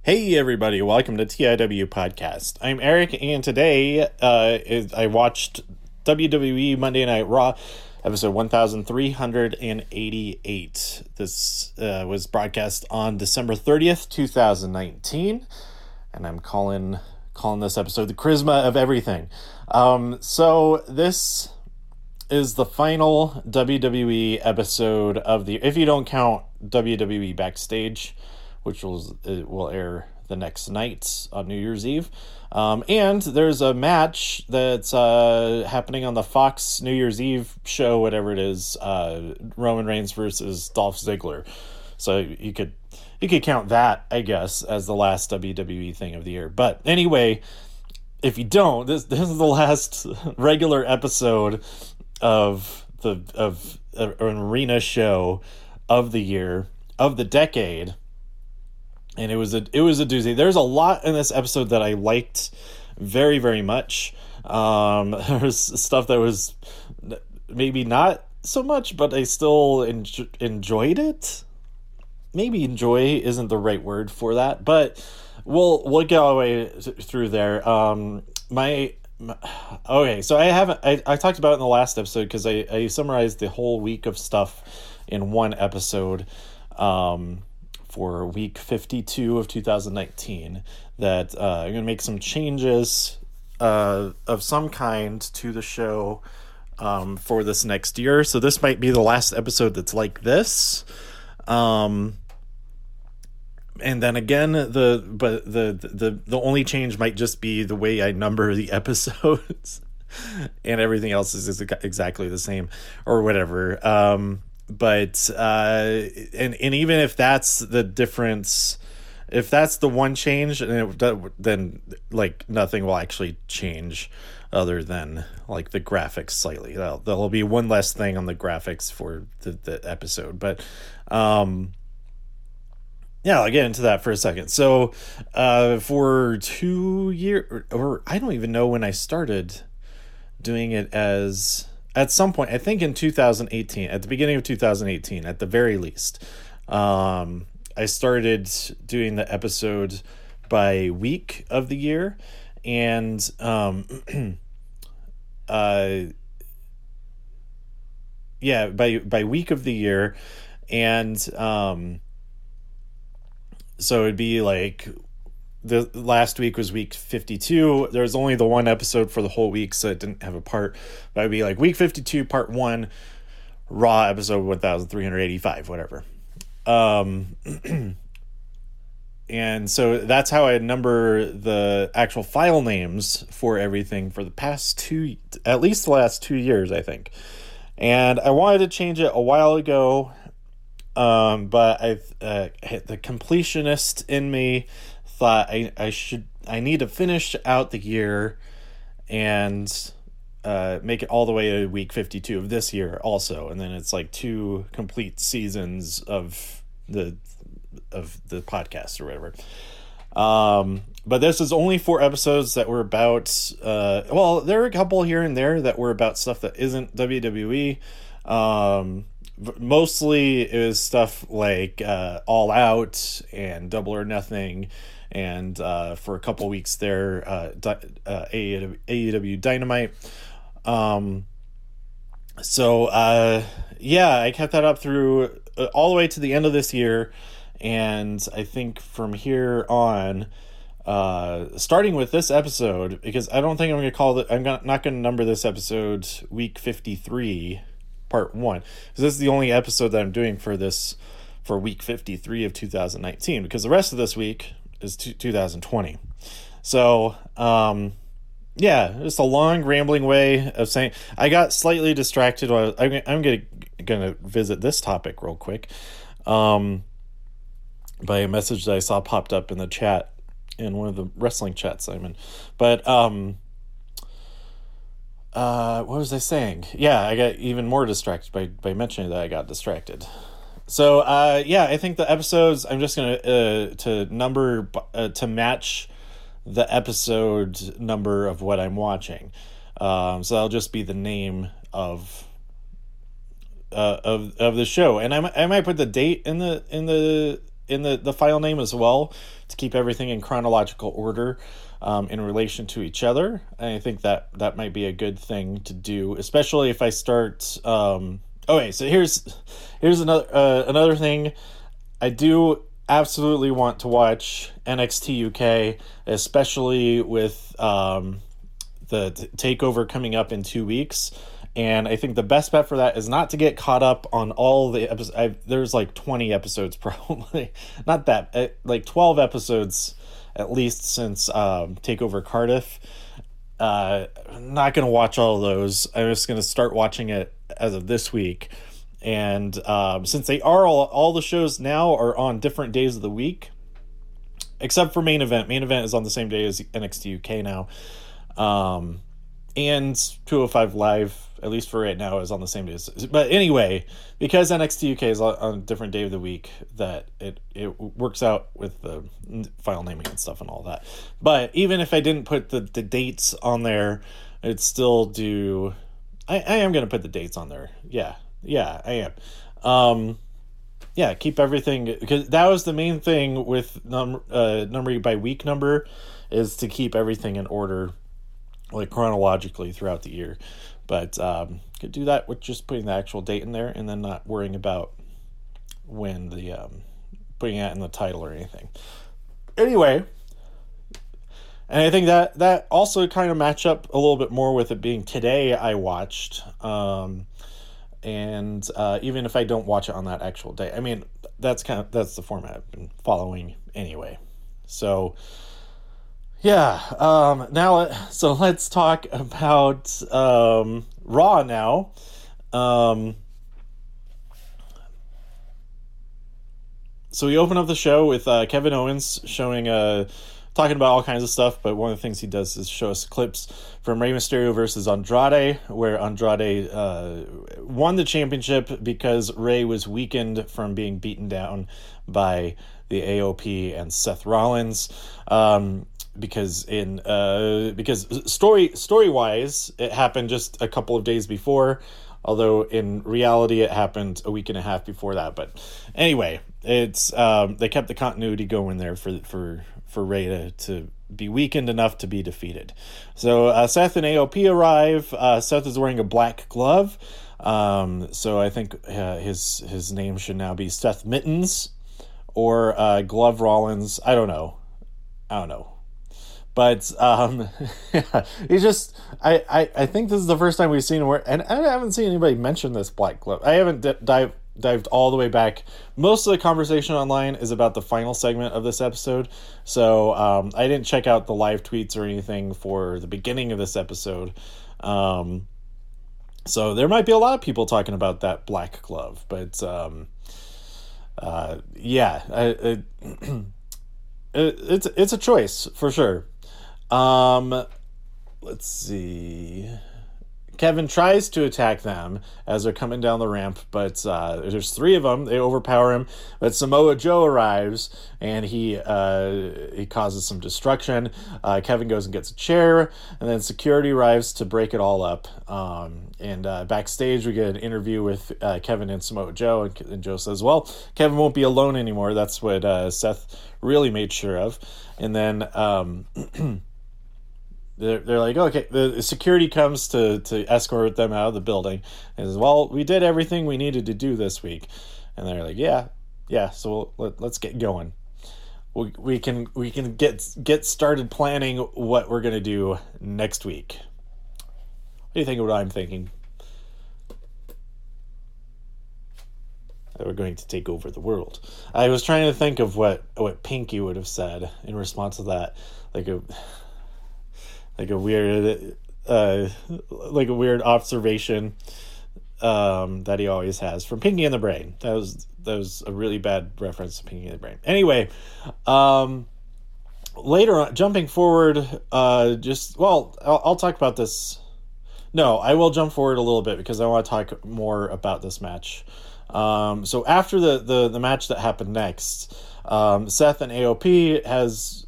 Hey everybody, welcome to TIW Podcast. I'm Eric, and today I watched WWE Monday Night Raw, episode 1388. This was broadcast on December 30th, 2019, and I'm calling this episode the Charisma of Everything. So this is the final WWE episode of the, if you don't count WWE Backstage, which will air the next night on New Year's Eve. And there's a match that's happening on the Fox New Year's Eve show, whatever it is, Roman Reigns versus Dolph Ziggler. So you could count that, I guess, as the last WWE thing of the year. But anyway, if you don't, this is the last regular episode of an arena show of the year, of the decade. And it was a doozy. There's a lot in this episode that I liked very, very much. There's stuff that was maybe not so much, but I still enjoyed it. Maybe enjoy isn't the right word for that, but we'll get all the way through there. Okay, so I talked about it in the last episode because I summarized the whole week of stuff in one episode. For week 52 of 2019, that I'm going to make some changes of some kind to the show for this next year. So this might be the last episode that's like this. And then again, the only change might just be the way I number the episodes, and everything else is exactly the same or whatever. But and even if that's the difference, if that's the one change, then like nothing will actually change other than like the graphics slightly. There'll be one less thing on the graphics for the episode. But yeah, I'll get into that for a second. So for 2 years, or I don't even know when I started doing it at some point, I think in 2018, at the beginning of 2018, at the very least, I started doing the episode by week of the year, and by week of the year, and so it'd be like, the last week was week 52. There was only the one episode for the whole week, so it didn't have a part. But it'd be like week 52, part 1, Raw episode 1385, whatever. And so that's how I number the actual file names for everything for the past at least the last 2 years, I think. And I wanted to change it a while ago, but the completionist in me thought I need to finish out the year and make it all the way to week 52 of this year also, and then it's like 2 complete seasons of the podcast or whatever. But this is only 4 episodes that were about well, there are a couple here and there that were about stuff that isn't WWE. Mostly it was stuff like All Out and Double or Nothing, and for a couple weeks there, AEW Dynamite. Yeah, I kept that up through all the way to the end of this year, and I think from here on, starting with this episode, because I don't think I'm going to call it, I'm not going to number this episode week 53 part 1, because this is the only episode that I'm doing for week 53 of 2019, because the rest of this week is 2020. So yeah, just a long rambling way of saying I got slightly distracted while I'm gonna visit this topic real quick by a message that I saw popped up in the chat, in one of the wrestling chats I'm in. But what was I saying? Yeah, I got even more distracted by mentioning that I got distracted. So yeah, I think the episodes, I'm just gonna to number to match the episode number of what I'm watching. So that'll just be the name of the show, and I might put the date in the in the file name as well, to keep everything in chronological order in relation to each other. And I think that might be a good thing to do, especially if I start. Okay, so here's another thing. I do absolutely want to watch NXT UK, especially with the takeover coming up in 2 weeks. And I think the best bet for that is not to get caught up on all the episodes. There's like 20 episodes probably. Not that. Like 12 episodes at least since TakeOver Cardiff. I'm not going to watch all of those. I'm just going to start watching it as of this week. And since they are all the shows now are on different days of the week, except for Main Event. Main Event is on the same day as NXT UK now. And 205 Live, at least for right now, is on the same day. But anyway, because NXT UK is on a different day of the week, that it works out with the file naming and stuff and all that. But even if I didn't put the dates on there, I'd still do... I am going to put the dates on there. Yeah, I am. Yeah, keep everything... Because that was the main thing with numbering by week number, is to keep everything in order, like chronologically throughout the year. But could do that with just putting the actual date in there and then not worrying about when the putting it in the title or anything. Anyway, and I think that also kind of match up a little bit more with it being today I watched. And even if I don't watch it on that actual day, I mean, that's the format I've been following anyway. So yeah, so let's talk about Raw now. So we open up the show with Kevin Owens showing talking about all kinds of stuff, but one of the things he does is show us clips from Rey Mysterio versus Andrade, where Andrade won the championship because Rey was weakened from being beaten down by the AOP and Seth Rollins. Because story wise, it happened just a couple of days before, although in reality it happened a week and a half before that. But anyway, it's they kept the continuity going there for Rey to be weakened enough to be defeated. So Seth and AOP arrive. Seth is wearing a black glove, so I think his name should now be Seth Mittens or Glove Rollins. I don't know. But yeah, he's just I think this is the first time we've seen him wear, and I haven't seen anybody mention this black glove. I haven't dived all the way back. Most of the conversation online is about the final segment of this episode, so I didn't check out the live tweets or anything for the beginning of this episode. So there might be a lot of people talking about that black glove, but yeah, it's a choice for sure. Let's see. Kevin tries to attack them as they're coming down the ramp, but there's three of them. They overpower him, but Samoa Joe arrives, and he causes some destruction. Kevin goes and gets a chair, and then security arrives to break it all up. And backstage, we get an interview with Kevin and Samoa Joe, and Joe says, well, Kevin won't be alone anymore. That's what Seth really made sure of. And then... They're like, okay, the security comes to escort them out of the building, and says, well, we did everything we needed to do this week. And they're like, yeah, so let's get going. We can get started planning what we're gonna do next week. What do you think of what I'm thinking? That we're going to take over the world. I was trying to think of what Pinky would have said in response to that, like a weird observation that he always has from Pinky and the Brain. That was a really bad reference to Pinky and the Brain. Anyway, later on, jumping forward, I'll talk about this. No, I will jump forward a little bit because I want to talk more about this match. So after the match that happened next, Seth and AOP has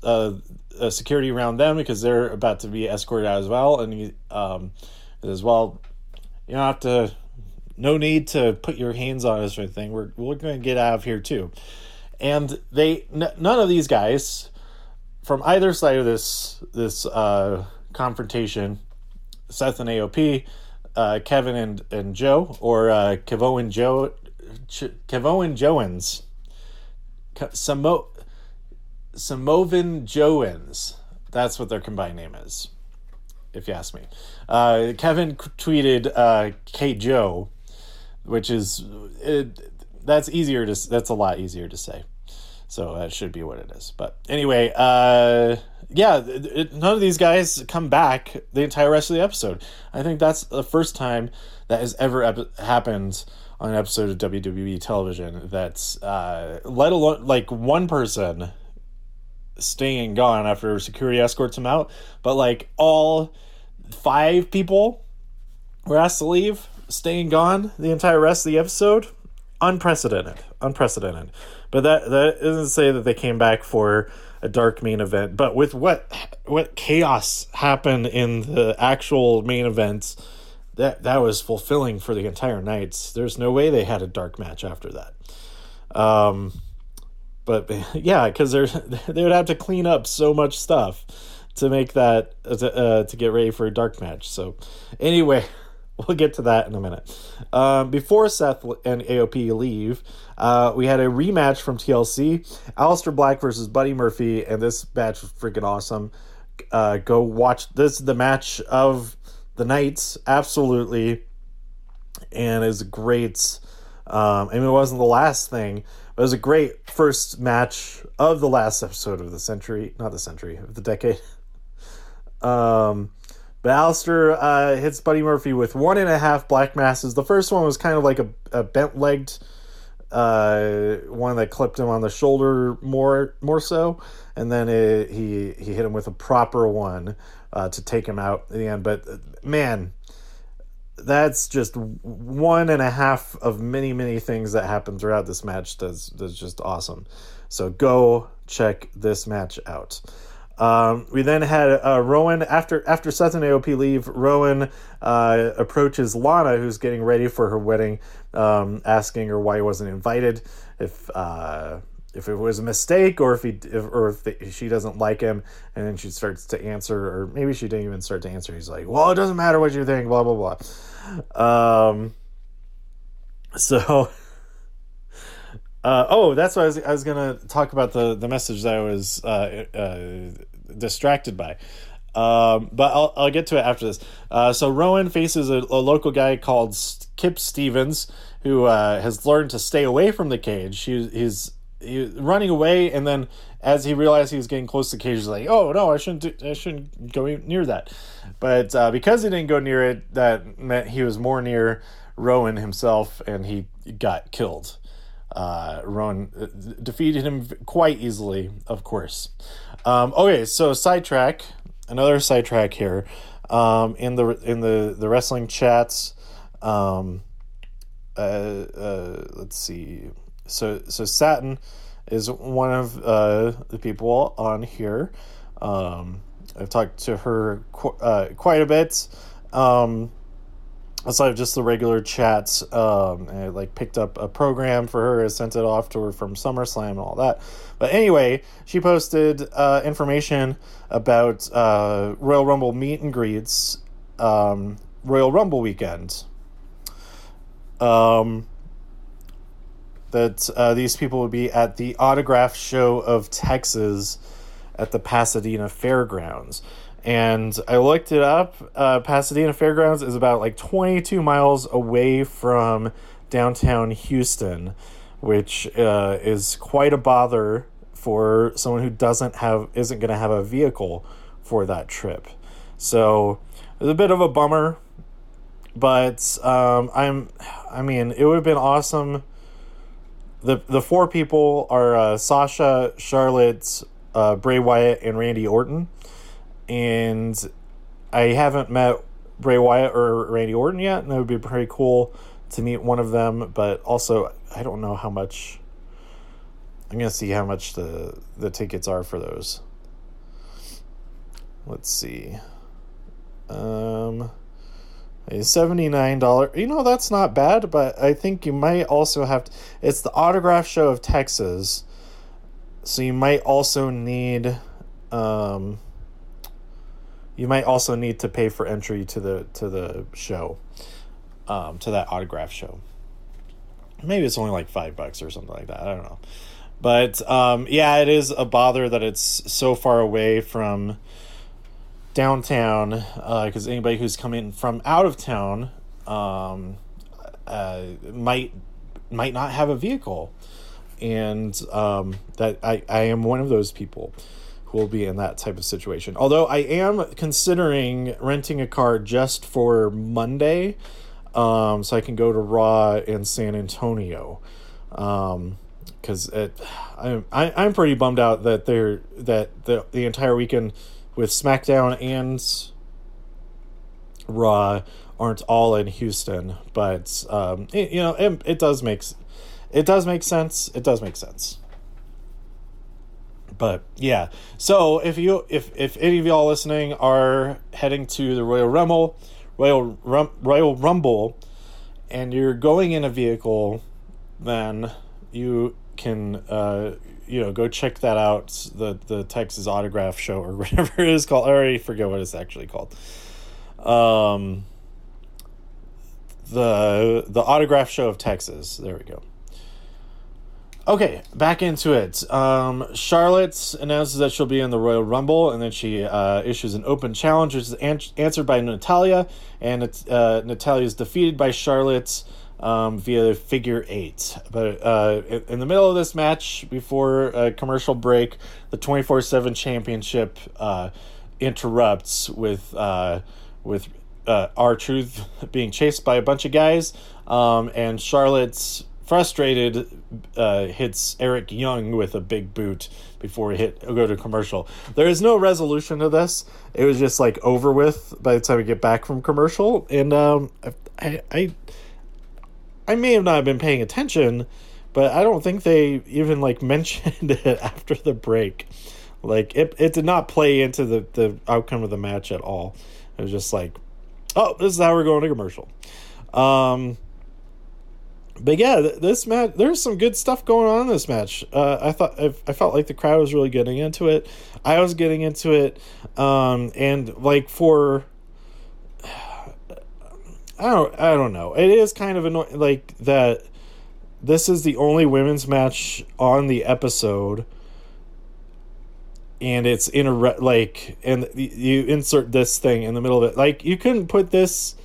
security around them because they're about to be escorted out as well, and he as well, you don't have to, no need to put your hands on us or anything. We're going to get out of here too. And none of these guys from either side of this confrontation, Seth and AOP, Kevin and Joe, or Kevo and Joens, Samovan Joens. That's what their combined name is, if you ask me. Kevin tweeted K Joe, which is that's a lot easier to say. So that should be what it is. But anyway, none of these guys come back the entire rest of the episode. I think that's the first time that has ever happened on an episode of WWE television that's, let alone, like, one person staying gone after security escorts him out, but, like, all 5 people were asked to leave, staying gone the entire rest of the episode. Unprecedented. But that doesn't say that they came back for a dark main event. But with what chaos happened in the actual main event, that was fulfilling for the entire night. There's no way they had a dark match after that. But yeah, because they would have to clean up so much stuff to make that to get ready for a dark match. So anyway, we'll get to that in a minute. Before Seth and AOP leave, we had a rematch from TLC. Aleister Black versus Buddy Murphy, and this match was freaking awesome. Go watch. This is the match of the night, absolutely. And it's great. I mean, it wasn't the last thing, but it was a great first match of the last episode of the century. Not the century, of the decade. But Alistair hits Buddy Murphy with 1.5 black masses. The first one was kind of like a bent-legged one that clipped him on the shoulder more so. And then he hit him with a proper one to take him out in the end. But, man, that's just 1.5 of many, many things that happen throughout this match. That's just awesome. So go check this match out. We then had Rowan, after Seth and AOP leave, Rowan approaches Lana, who's getting ready for her wedding, asking her why he wasn't invited, if it was a mistake, or if she doesn't like him. And then she starts to answer, or maybe she didn't even start to answer. He's like, well, it doesn't matter what you think, blah, blah, blah. That's what I was going to talk about, the message that I was distracted by. But I'll get to it after this. So Rowan faces a local guy called Kip Stevens, who has learned to stay away from the cage. He's running away, and then as he realized he was getting close to the cage, he's like, oh no, I shouldn't go near that. But because he didn't go near it, that meant he was more near Rowan himself, and he got killed. Rowan defeated him quite easily, of course. Okay, so another sidetrack here. In the wrestling chats, let's see. So Satin is one of the people on here. I've talked to her quite a bit. Aside of just the regular chats, I picked up a program for her, sent it off to her from SummerSlam and all that. But anyway, she posted information about Royal Rumble meet and greets, Royal Rumble weekend. That these people would be at the Autograph Show of Texas at the Pasadena Fairgrounds. And I looked it up. Pasadena Fairgrounds is about 22 miles away from downtown Houston, which is quite a bother for someone who isn't going to have a vehicle for that trip. So it's a bit of a bummer, but it would have been awesome. The 4 people are Sasha, Charlotte, Bray Wyatt, and Randy Orton. And I haven't met Bray Wyatt or Randy Orton yet, and it would be pretty cool to meet one of them. But also, I don't know how much. I'm going to see how much the tickets are for those. Let's see. $79. That's not bad, but I think you might also have to. It's the Autograph Show of Texas. So you might also need to pay for entry to the show, to that autograph show. Maybe it's only like $5 or something like that. I don't know. But yeah, it is a bother that it's so far away from downtown, because anybody who's coming from out of town might not have a vehicle, and that I am one of those people who will be in that type of situation. Although I am considering renting a car just for Monday, so I can go to Raw in San Antonio, because I'm pretty bummed out that the entire weekend with SmackDown and Raw aren't all in Houston. But it does make sense. It does make sense. But yeah, so if any of y'all listening are heading to the Royal Rumble, and you're going in a vehicle, then you can go check that out, the Texas Autograph Show, or whatever it is called. I already forget what it's actually called. The Autograph Show of Texas. There we go. Okay, back into it. Charlotte announces that she'll be in the Royal Rumble, and then she issues an open challenge, which is answered by Natalya, and Natalya is defeated by Charlotte via figure 8. But in the middle of this match, before a commercial break, the 24/7 championship interrupts with R-Truth being chased by a bunch of guys, and Charlotte's frustrated hits Eric Young with a big boot before we go to commercial. There is no resolution to this. It was just like over with by the time we get back from commercial, and I may have not been paying attention, but I don't think they even like mentioned it after the break. Like it did not play into the outcome of the match at all. It was just like, oh, this is how we're going to commercial. But yeah, this match, there's some good stuff going on in this match. I felt like the crowd was really getting into it. I was getting into it, and like for, I don't know. It is kind of annoying, like that. This is the only women's match on the episode, and it's in and you insert this thing in the middle of it. Like, you couldn't put this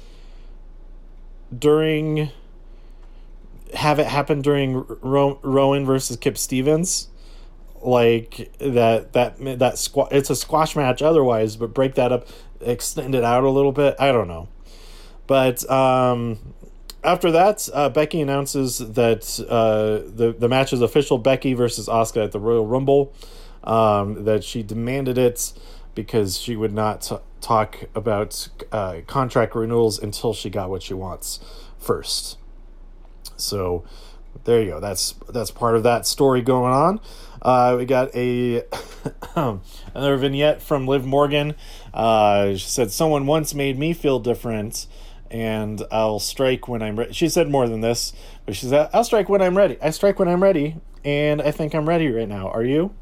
have it happen during Rowan versus Kip Stevens, like that it's a squash match otherwise, but break that up, extend it out a little bit. I don't know. But after that, Becky announces that the match is official: Becky versus Asuka at the Royal Rumble. That she demanded it because she would not talk about contract renewals until she got what she wants first. So there you go. That's part of that story going on. We got another vignette from Liv Morgan. She said, "Someone once made me feel different, and I'll strike when I'm ready." She said more than this, but she said, "I'll strike when I'm ready. I strike when I'm ready, and I think I'm ready right now. Are you?"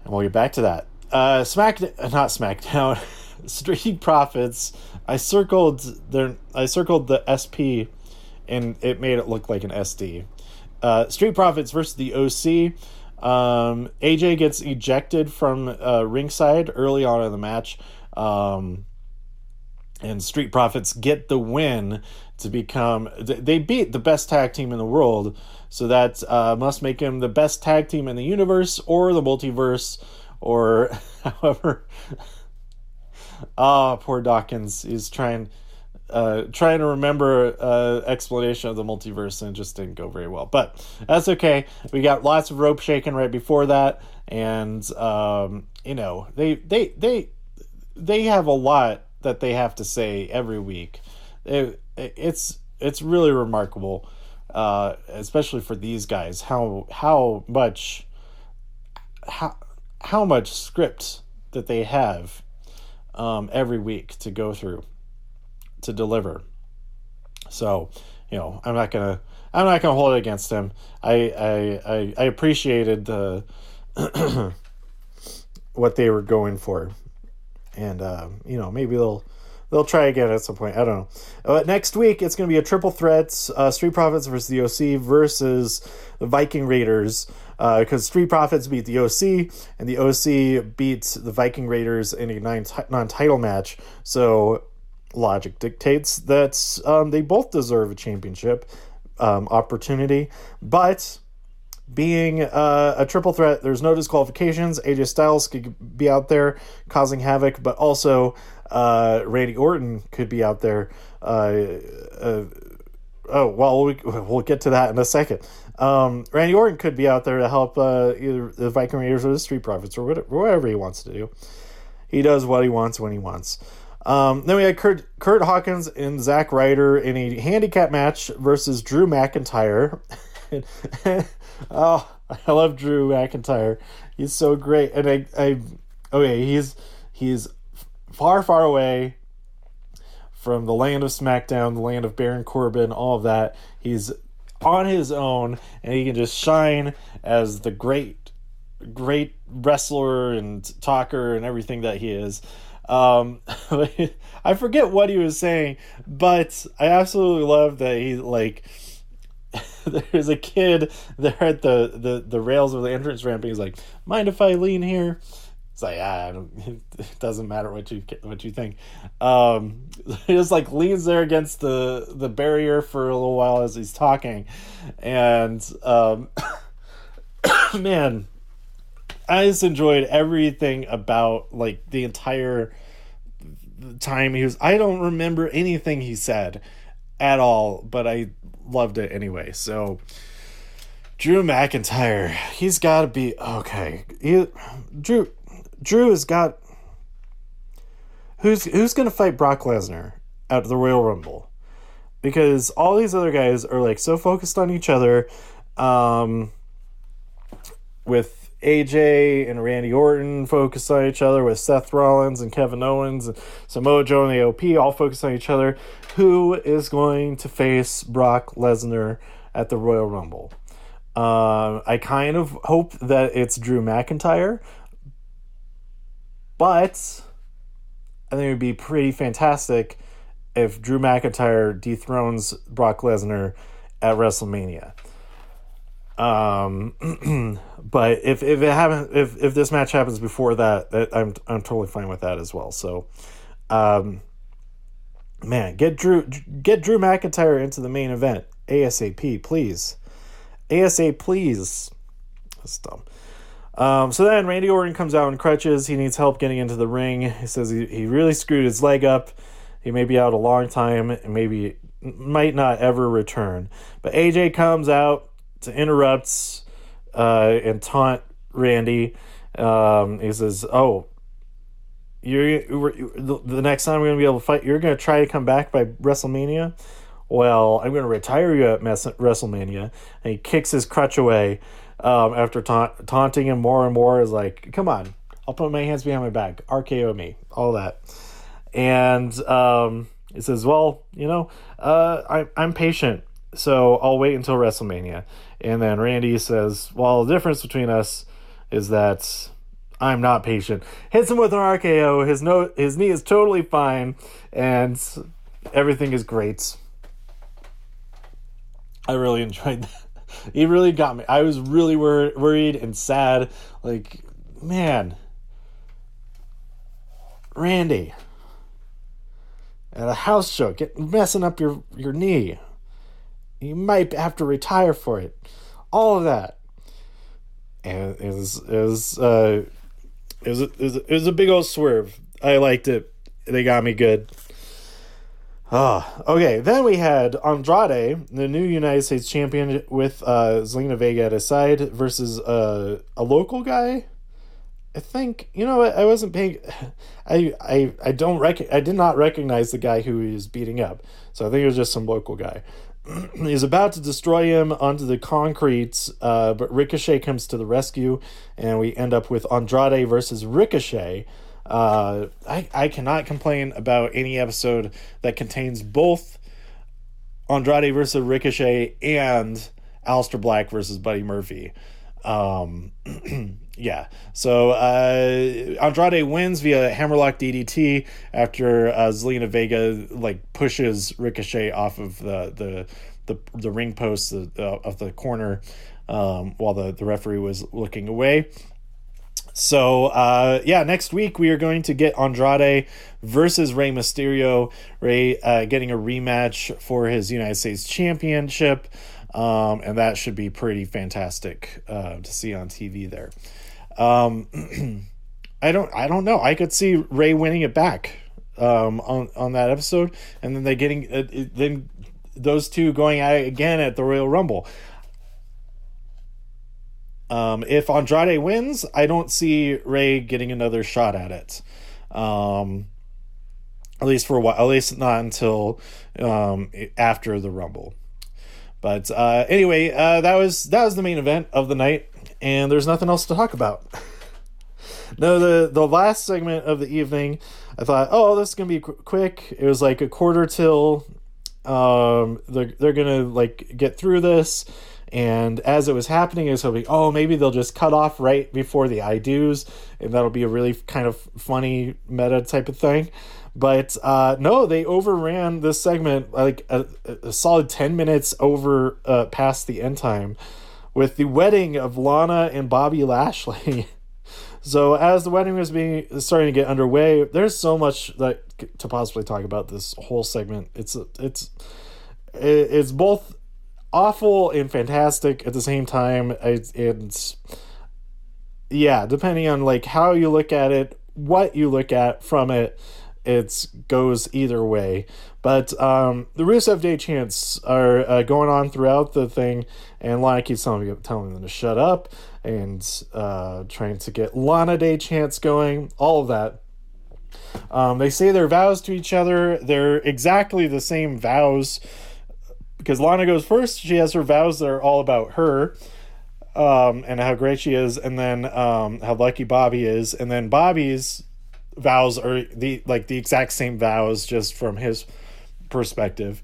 And we'll get back to that. Not SmackDown. Street Profits. I circled the SP, and it made it look like an SD. Street Profits versus the OC. AJ gets ejected from ringside early on in the match, and Street Profits get the win to become. They beat the best tag team in the world, so that must make him the best tag team in the universe or the multiverse, or however. Poor Dawkins. He's trying to remember explanation of the multiverse, and it just didn't go very well. But that's okay. We got lots of rope shaking right before that, and they have a lot that they have to say every week. It's really remarkable, especially for these guys, how much script that they have every week to go through, to deliver. So, I'm not gonna I'm not gonna hold it against him. I appreciated the what they were going for, and maybe they'll try again at some point. I don't know. Next week it's gonna be a triple threat: Street Profits versus the OC versus the Viking Raiders. Because Street Profits beat the OC, and the OC beat the Viking Raiders in a non-title match. So logic dictates that they both deserve a championship opportunity. But being a triple threat, there's no disqualifications. AJ Styles could be out there causing havoc, but also Randy Orton could be out there. We'll get to that in a second. Randy Orton could be out there to help either the Viking Raiders or the Street Profits or whatever he wants to do. He does what he wants when he wants. Then we had Kurt Hawkins and Zack Ryder in a handicap match versus Drew McIntyre. Oh, I love Drew McIntyre. He's so great. And he's far, far away from the land of SmackDown, the land of Baron Corbin, all of that. He's on his own, and he can just shine as the great wrestler and talker and everything that he is. I forget what he was saying, but I absolutely love that he, like, there's a kid there at the rails of the entrance ramp, and he's like, mind if I lean here? It's like, it doesn't matter what you think. He just like leans there against the barrier for a little while as he's talking, and man, I just enjoyed everything about like the entire time he was. I don't remember anything he said at all, but I loved it anyway. So Drew McIntyre, he's got to be okay. Drew has got. Who's going to fight Brock Lesnar at the Royal Rumble? Because all these other guys are like so focused on each other, with AJ and Randy Orton focused on each other, with Seth Rollins and Kevin Owens and Samoa Joe and AOP all focused on each other. Who is going to face Brock Lesnar at the Royal Rumble? I kind of hope that it's Drew McIntyre, but I think it would be pretty fantastic if Drew McIntyre dethrones Brock Lesnar at WrestleMania. But if this match happens before that, I'm totally fine with that as well. So, man, get Drew McIntyre into the main event ASAP, please. ASAP, please. That's dumb. So then Randy Orton comes out in crutches. He needs help getting into the ring. He says he really screwed his leg up. He may be out a long time and maybe might not ever return. But AJ comes out to interrupt and taunt Randy. He says, "Oh, the next time we're going to be able to fight, you're going to try to come back by WrestleMania? Well, I'm going to retire you at WrestleMania." And he kicks his crutch away. After taunting him more and more, is like, come on, I'll put my hands behind my back, RKO me, all that. And he says, well, I'm patient, so I'll wait until WrestleMania. And then Randy says, well, the difference between us is that I'm not patient. Hits him with an RKO, his knee is totally fine, and everything is great. I really enjoyed that. He really got me. I was really worried and sad. Like, man, Randy at a house show, messing up your knee. You might have to retire for it. All of that, and it was a big old swerve. I liked it. They got me good. Okay, then we had Andrade, the new United States champion, with Zelina Vega at his side versus a local guy. I think, I wasn't paying. I did not recognize the guy who he was beating up, so I think it was just some local guy. He's about to destroy him onto the concrete, but Ricochet comes to the rescue, and we end up with Andrade versus Ricochet. I cannot complain about any episode that contains both Andrade versus Ricochet and Aleister Black versus Buddy Murphy. Yeah. So Andrade wins via hammerlock DDT after Zelina Vega pushes Ricochet off of the ring post of the corner while the referee was looking away. So, next week we are going to get Andrade versus Rey Mysterio. Rey getting a rematch for his United States Championship, and that should be pretty fantastic to see on TV there. I don't know. I could see Rey winning it back on that episode, and then they getting then those two going at it again at the Royal Rumble. If Andrade wins, I don't see Rey getting another shot at it. At least for a while. At least not until after the Rumble. But anyway, that was the main event of the night, and there's nothing else to talk about. No, the last segment of the evening, I thought, this is gonna be quick. It was like a quarter till they're gonna get through this. And as it was happening, I was hoping, maybe they'll just cut off right before the I do's, and that'll be a really kind of funny meta type of thing. But no, they overran this segment a solid 10 minutes over past the end time with the wedding of Lana and Bobby Lashley. So as the wedding was starting to get underway, there's so much to possibly talk about this whole segment. It's both awful and fantastic at the same time. It's depending on how you look at it, what you look at from it, it goes either way. But the Rusev Day chants are going on throughout the thing, and Lana keeps telling them to shut up, and trying to get Lana Day chants going, all of that. They say their vows to each other. They're exactly the same vows, because Lana goes first. She has her vows that are all about her, and how great she is, and then how lucky Bobby is, and then Bobby's vows are the exact same vows, just from his perspective.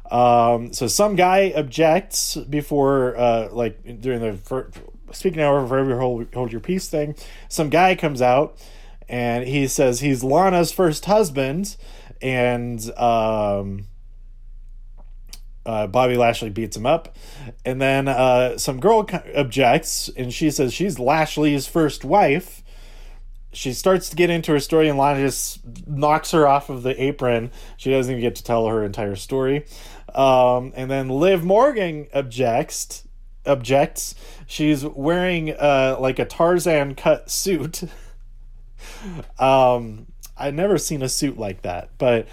So some guy objects before, during the speaking out forever hold your peace thing. Some guy comes out and he says he's Lana's first husband, and Bobby Lashley beats him up, and then some girl objects, and she says she's Lashley's first wife. She starts to get into her story, and Lana just knocks her off of the apron. She doesn't even get to tell her entire story. And then Liv Morgan objects. She's wearing a Tarzan cut suit. I'd never seen a suit like that, but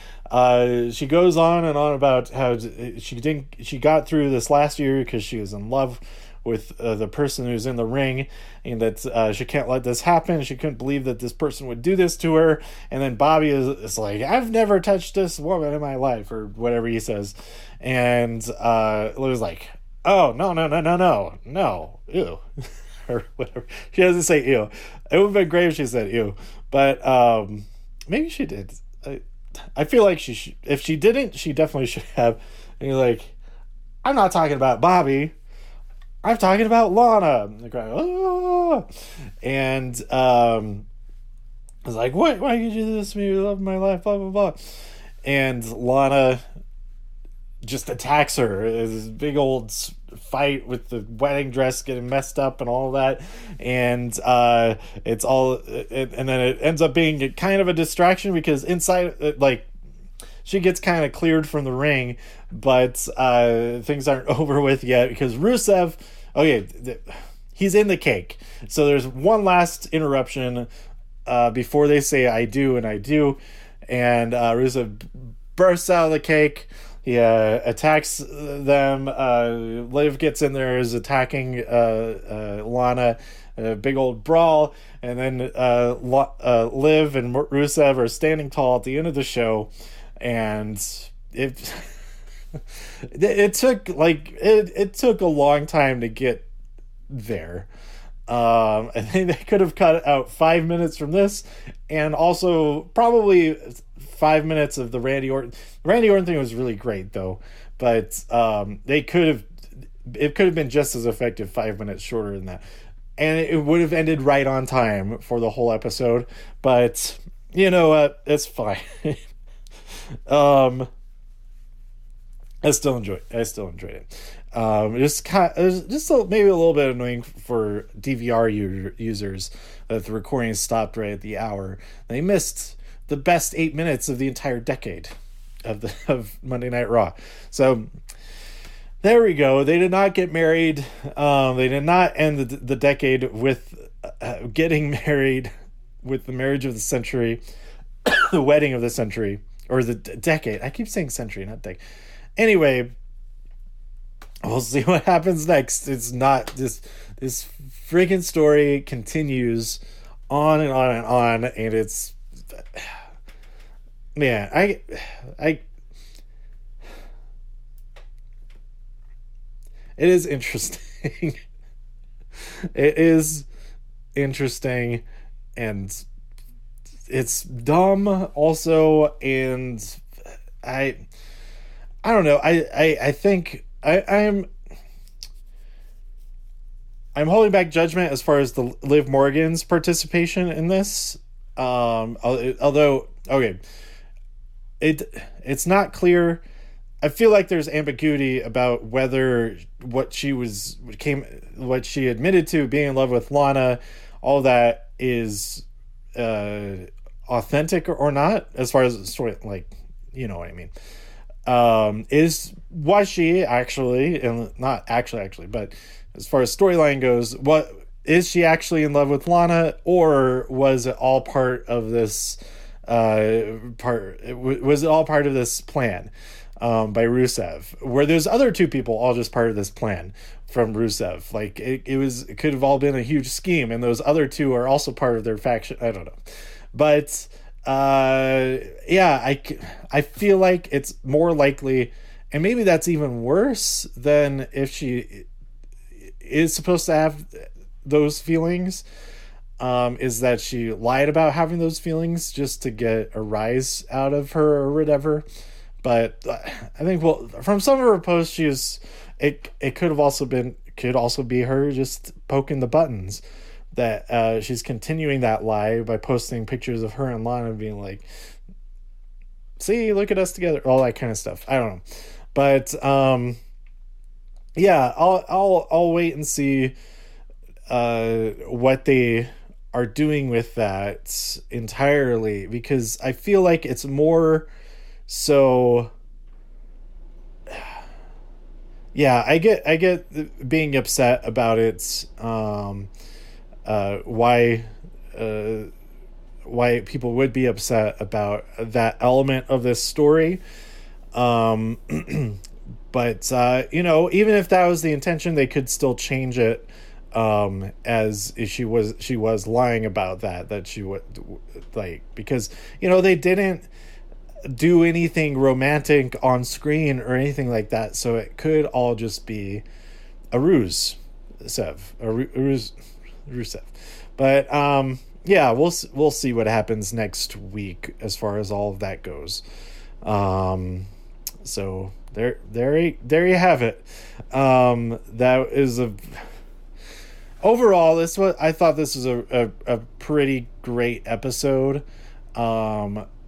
she goes on and on about how she got through this last year because she was in love with the person who's in the ring, and that she can't let this happen. She couldn't believe that this person would do this to her. And then Bobby is like, I've never touched this woman in my life, or whatever he says. And Liv's like, oh, no, ew. Or whatever. She doesn't say ew. It would have been great if she said ew. But maybe she did. I feel like if she didn't, she definitely should have. And you're like, I'm not talking about Bobby, I'm talking about Lana. And the crowd, oh! And I was like, why did you do this to me? You love my life, blah, blah, blah. And Lana just attacks her. This big old fight with the wedding dress getting messed up and all that. And it's all, and then it ends up being kind of a distraction, because inside, she gets kind of cleared from the ring, but things aren't over with yet, because Rusev, he's in the cake. So there's one last interruption before they say I do, and I do. And Rusev bursts out of the cake. He attacks them. Liv gets in there, is attacking Lana. A big old brawl. And then Liv and Rusev are standing tall at the end of the show. And it took it took a long time to get there. I think they could have cut out 5 minutes from this, and also probably 5 minutes of the Randy Orton thing was really great though, but it could have been just as effective 5 minutes shorter than that, and it would have ended right on time for the whole episode. But you know what? It's fine. I still enjoyed it. It was just maybe a little bit annoying for DVR users that the recording stopped right at the hour. They missed the best 8 minutes of the entire decade of Monday Night Raw. So there we go. They did not get married. They did not end the decade with getting married, with the marriage of the century, the wedding of the century, or the decade. I keep saying century, not decade. Anyway, we'll see what happens next. It's not this freaking story continues on and on and on, and it's, man, I it is interesting. It is interesting, and it's dumb also, and I don't know. I think I'm holding back judgment as far as the Liv Morgan's participation in this. Although, okay, it's not clear. I feel like there's ambiguity about whether what she admitted to, being in love with Lana, all that is authentic or not, as far as the story, like, you know what I mean. Was she actually, and not actually, but as far as storyline goes, what is she actually in love with Lana, or was it all part of this plan by Rusev? Were those other two people all just part of this plan from Rusev? Like it could have all been a huge scheme, and those other two are also part of their faction. I don't know, but yeah, I feel like it's more likely, and maybe that's even worse than if she is supposed to have those feelings, is that she lied about having those feelings just to get a rise out of her or whatever. But I think, well, from some of her posts, it could also be her just poking the buttons, that she's continuing that lie by posting pictures of her and Lana being like, see, look at us together, all that kind of stuff. I don't know. But yeah, I'll wait and see what they are doing with that entirely, because I feel like it's more so, yeah, I get being upset about it, why people would be upset about that element of this story, but you know, even if that was the intention, they could still change it, as she was lying about that she would, like, because, you know, they didn't do anything romantic on screen or anything like that, so it could all just be a ruse, Rusev. But yeah, we'll see what happens next week as far as all of that goes. So there you have it. That is overall, I thought this was a pretty great episode.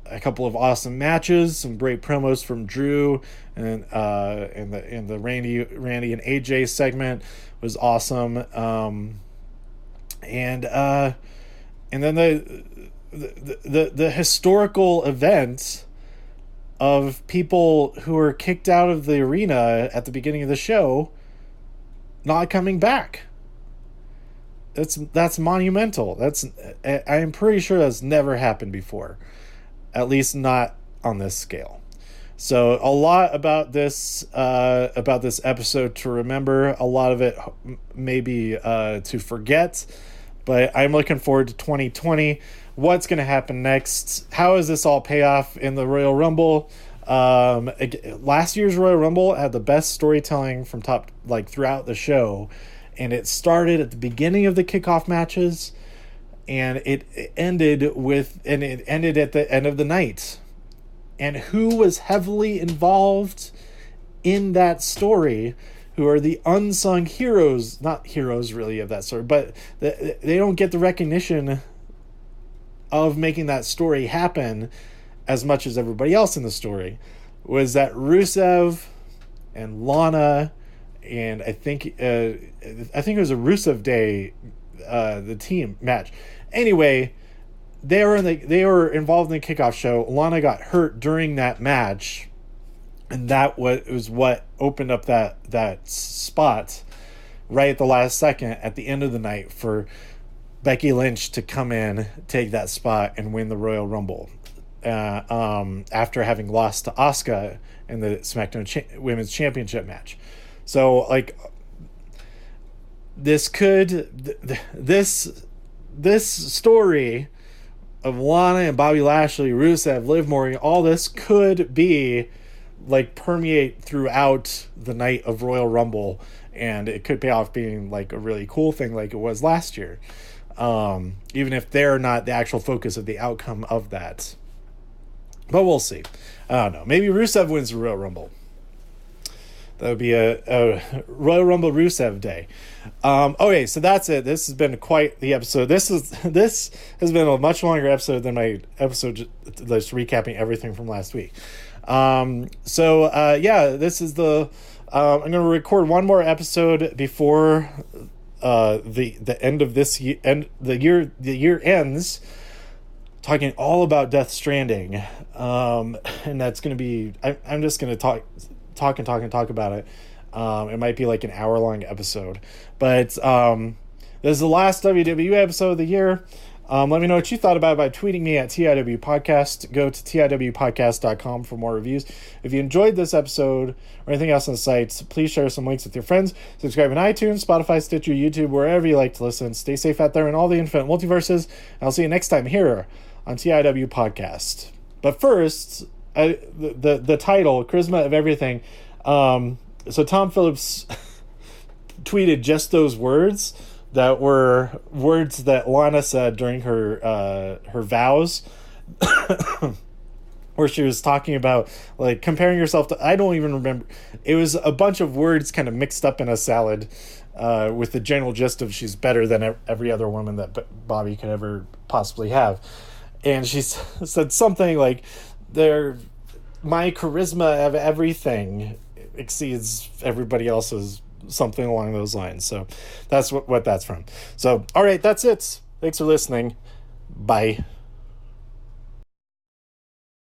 A couple of awesome matches, some great promos from Drew, and the Randy and AJ segment was awesome. And then the historical event of people who were kicked out of the arena at the beginning of the show not coming back. That's monumental. I'm pretty sure that's never happened before, at least not on this scale. So a lot about this episode to remember, a lot of it maybe to forget, but I'm looking forward to 2020. What's going to happen next? How does this all pay off in the Royal Rumble? Last year's Royal Rumble had the best storytelling from top, like, throughout the show, and it started at the beginning of the kickoff matches, and it ended at the end of the night. And who was heavily involved in that story, who are the unsung heroes, not heroes really of that story, but they don't get the recognition of making that story happen as much as everybody else in the story, was that Rusev and Lana, and I think it was a Rusev Day, the team match. Anyway, they were involved in the kickoff show. Lana got hurt during that match, and that was what opened up that spot right at the last second at the end of the night for Becky Lynch to come in, take that spot, and win the Royal Rumble. After having lost to Asuka in the SmackDown Women's Championship match. So, like, this story of Lana and Bobby Lashley, Rusev, Liv Morgan, all this could be, like, permeate throughout the night of Royal Rumble, and it could pay off being, like, a really cool thing like it was last year. Even if they're not the actual focus of the outcome of that. But we'll see. I don't know. Maybe Rusev wins the Royal Rumble. That would be a Royal Rumble Rusev Day. Okay, so that's it. This has been quite the episode. This has been a much longer episode than my episode just recapping everything from last week. This is the. I'm going to record one more episode before the end of this year, and the year ends. Talking all about Death Stranding, and that's going to be. I'm just going to talk about it. It might be like an hour-long episode, but this is the last WWE episode of the year. Let me know what you thought about it by tweeting me at TIW Podcast. Go to TIWpodcast.com for more reviews. If you enjoyed this episode or anything else on the site, please share some links with your friends. Subscribe on iTunes, Spotify, Stitcher, YouTube, wherever you like to listen. Stay safe out there in all the infinite multiverses. And I'll see you next time here on TIW Podcast. But first, the title, Charisma of Everything. So Tom Phillips tweeted just those words that were words that Lana said during her vows, where she was talking about, like, comparing herself to, I don't even remember. It was a bunch of words kind of mixed up in a salad, with the general gist of she's better than every other woman that Bobby could ever possibly have. And she said something like, my charisma of everything exceeds everybody else's, something along those lines. So that's what that's from. So, all right, that's it. Thanks for listening. Bye.